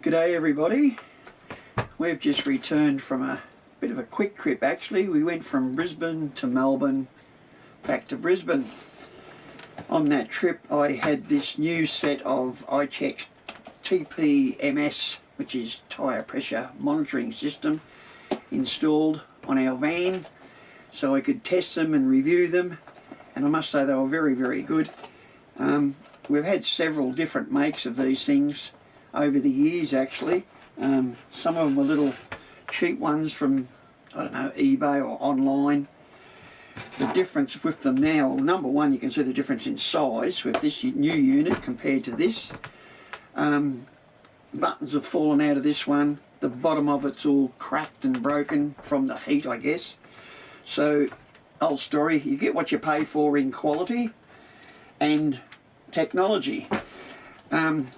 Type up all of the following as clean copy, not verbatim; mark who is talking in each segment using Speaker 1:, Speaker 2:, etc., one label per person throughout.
Speaker 1: G'day everybody. We've just returned from a bit of a quick trip actually. We went from Brisbane to Melbourne, back to Brisbane. On that trip I had this new set of iCheckTPMS, which is tyre pressure monitoring system, installed on our van so I could test them and review them, and I must say they were very, very good. We've had several different makes of these things over the years actually. Some of them were little cheap ones from, I don't know, eBay or online. The difference with them now, well, number one, you can see the difference in size with this new unit compared to this. Buttons have fallen out of this one. The bottom of it's all cracked and broken from the heat, I guess. So, old story, you get what you pay for in quality and technology.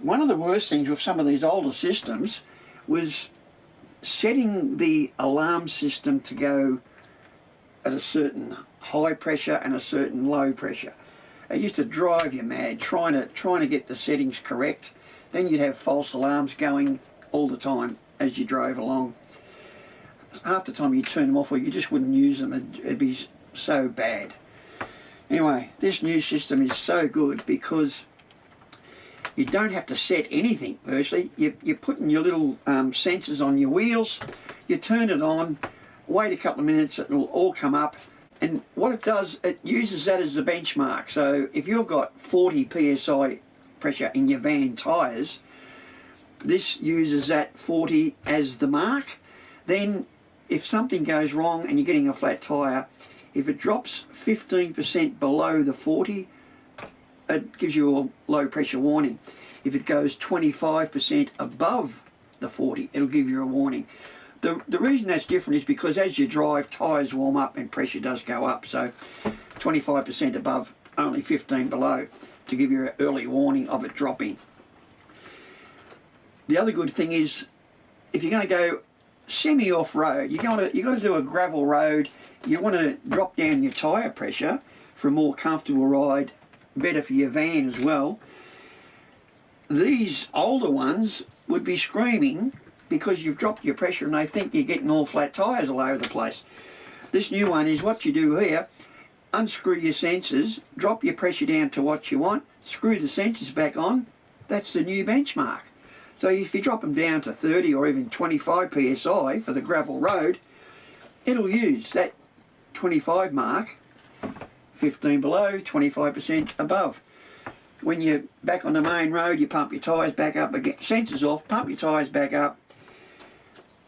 Speaker 1: One of the worst things with some of these older systems was setting the alarm system to go at a certain high pressure and a certain low pressure. It used to drive you mad trying to get the settings correct. Then you'd have false alarms going all the time as you drove along. Half the time you'd turn them off or you just wouldn't use them. It'd be so bad. Anyway, this new system is so good because you don't have to set anything virtually. You're putting your little sensors on your wheels, you turn it on, wait a couple of minutes, it'll all come up, and what it does, it uses that as the benchmark. So if you've got 40 psi pressure in your van tyres, this uses that 40 as the mark. Then if something goes wrong and you're getting a flat tyre, if it drops 15% below the 40, it gives you a low pressure warning. If it goes 25% above the 40, it'll give you a warning. The reason that's different is because as you drive, tyres warm up and pressure does go up. So 25% above, only 15 below, to give you an early warning of it dropping. The other good thing is, if you're going to go semi-off-road, you've got to do a gravel road, you want to drop down your tyre pressure for a more comfortable ride, better for your van as well. These older ones would be screaming because you've dropped your pressure and they think you're getting all flat tyres all over the place. This new one is what you do here: unscrew your sensors, drop your pressure down to what you want, screw the sensors back on. That's the new benchmark. So if you drop them down to 30 or even 25 psi for the gravel road, it'll use that 25 mark, 15 below, 25% above. When you're back on the main road, you pump your tyres back up again, sensors off, pump your tyres back up.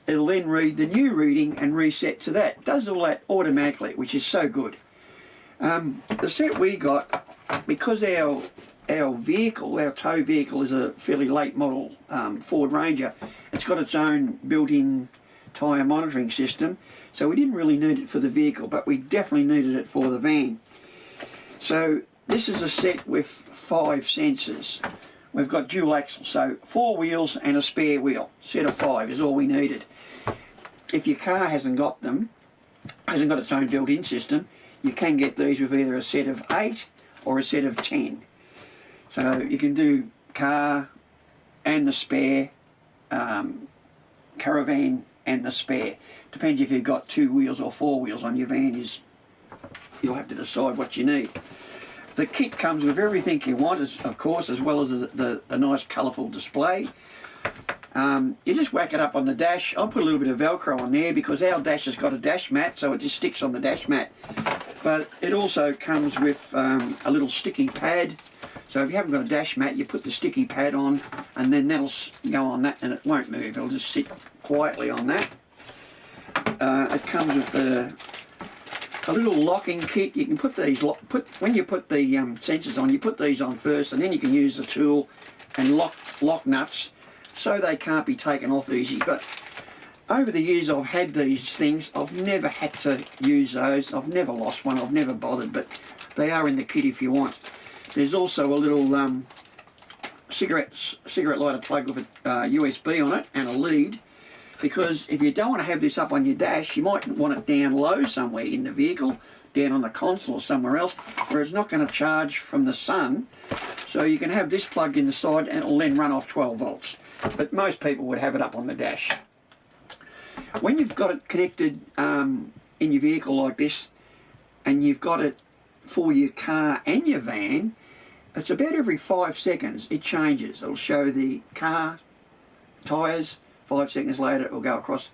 Speaker 1: It'll then read the new reading and reset to that. It does all that automatically, which is so good. The set we got, because our vehicle, our tow vehicle, is a fairly late model Ford Ranger, it's got its own built-in tyre monitoring system, so we didn't really need it for the vehicle, but we definitely needed it for the van. So this is a set with 5 sensors. We've got dual axle, so 4 wheels and a spare wheel. Set of 5 is all we needed. If your car hasn't got them, hasn't got its own built-in system, you can get these with either a set of 8 or a set of 10. So you can do car and the spare, caravan and the spare. Depends if you've got 2 wheels or 4 wheels on your van. You'll have to decide what you need. The kit comes with everything you want, of course, as well as the nice colourful display. You just whack it up on the dash. I'll put a little bit of Velcro on there because our dash has got a dash mat, so it just sticks on the dash mat. But it also comes with a little sticky pad. So if you haven't got a dash mat, you put the sticky pad on, and then that'll go on that and it won't move. It'll just sit quietly on that. It comes with a little locking kit. You can put these, when you put the sensors on, you put these on first, and then you can use the tool and lock nuts so they can't be taken off easy. But over the years I've had these things, I've never had to use those. I've never lost one, I've never bothered, but they are in the kit if you want. There's also a little cigarette lighter plug with a USB on it and a lead, because if you don't want to have this up on your dash, you might want it down low somewhere in the vehicle, down on the console or somewhere else, where it's not going to charge from the sun. So you can have this plugged in the side and it'll then run off 12 volts. but most people would have it up on the dash. When you've got it connected in your vehicle like this, and you've got it for your car and your van, it's about every 5 seconds it changes. It'll show the car tyres, 5 seconds later it'll go across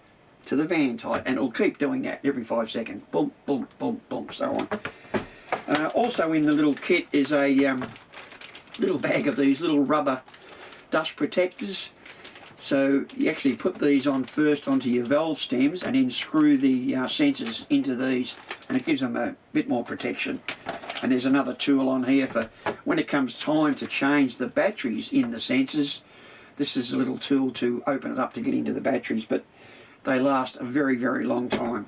Speaker 1: to the van tyre, and it'll keep doing that every 5 seconds. Boom, boom, boom, boom, so on. Also in the little kit is a little bag of these little rubber dust protectors. So you actually put these on first onto your valve stems and then screw the sensors into these, and it gives them a bit more protection. And there's another tool on here for when it comes time to change the batteries in the sensors. This is a little tool to open it up to get into the batteries, but they last a very, very long time.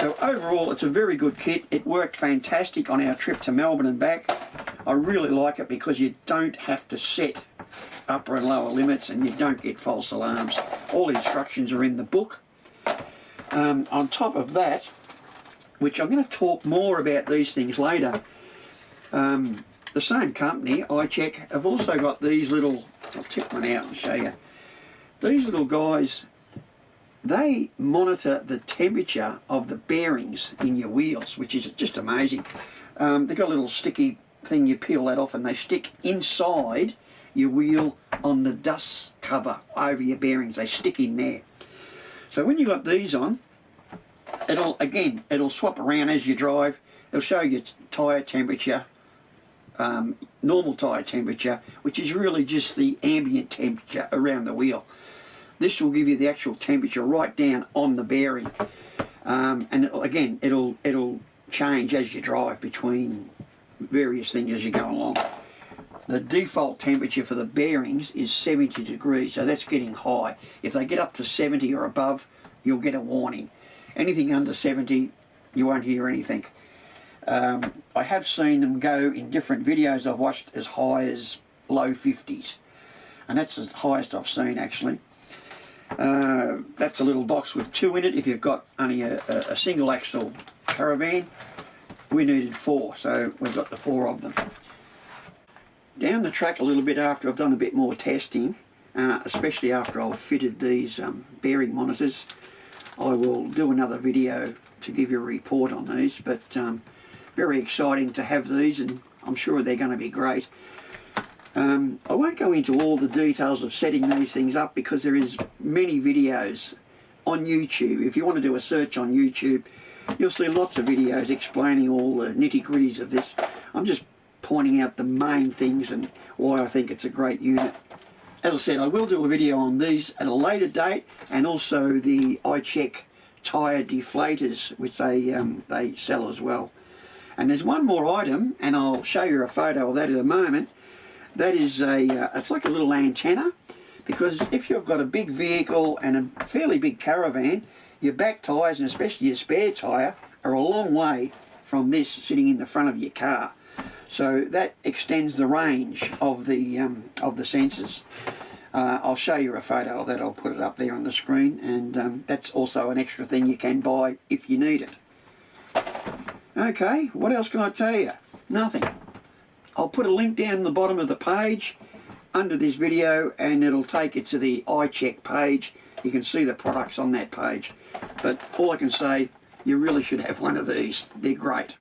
Speaker 1: So overall, it's a very good kit. It worked fantastic on our trip to Melbourne and back. I really like it because you don't have to set upper and lower limits, and you don't get false alarms. All the instructions are in the book. On top of that, which I'm going to talk more about these things later, the same company, iCheck, have also got these little, I'll tip one out and show you. These little guys, they monitor the temperature of the bearings in your wheels, which is just amazing. They've got a little sticky thing, you peel that off and they stick inside your wheel on the dust cover over your bearings. They stick in there. So when you've got these on, it'll swap around as you drive. It'll show you tyre temperature, normal tyre temperature, which is really just the ambient temperature around the wheel. This will give you the actual temperature right down on the bearing, and it'll change as you drive between various things as you go along. The default temperature for the bearings is 70 degrees, so that's getting high. If they get up to 70 or above, you'll get a warning. Anything under 70, you won't hear anything. I have seen them go in different videos I've watched as high as low 50s, and that's the highest I've seen actually. That's a little box with 2 in it. If you've got only a single axle caravan, we needed 4, so we've got the 4 of them. Down the track a little bit after I've done a bit more testing, especially after I've fitted these bearing monitors, I will do another video to give you a report on these, but very exciting to have these, and I'm sure they're going to be great. I won't go into all the details of setting these things up because there is many videos on YouTube. If you want to do a search on YouTube, you'll see lots of videos explaining all the nitty-gritties of this. I'm just pointing out the main things and why I think it's a great unit. As I said, I will do a video on these at a later date, and also the iCheck tyre deflators, which they sell as well. And there's one more item, and I'll show you a photo of that in a moment. That is it's like a little antenna, because if you've got a big vehicle and a fairly big caravan, your back tyres, and especially your spare tyre, are a long way from this sitting in the front of your car. So that extends the range of the sensors. I'll show you a photo of that. I'll put it up there on the screen, and that's also an extra thing you can buy if you need it. Okay, what else can I tell you? Nothing. I'll put a link down the bottom of the page under this video, and it'll take you to the iCheck page. You can see the products on that page. But all I can say, you really should have one of these. They're great.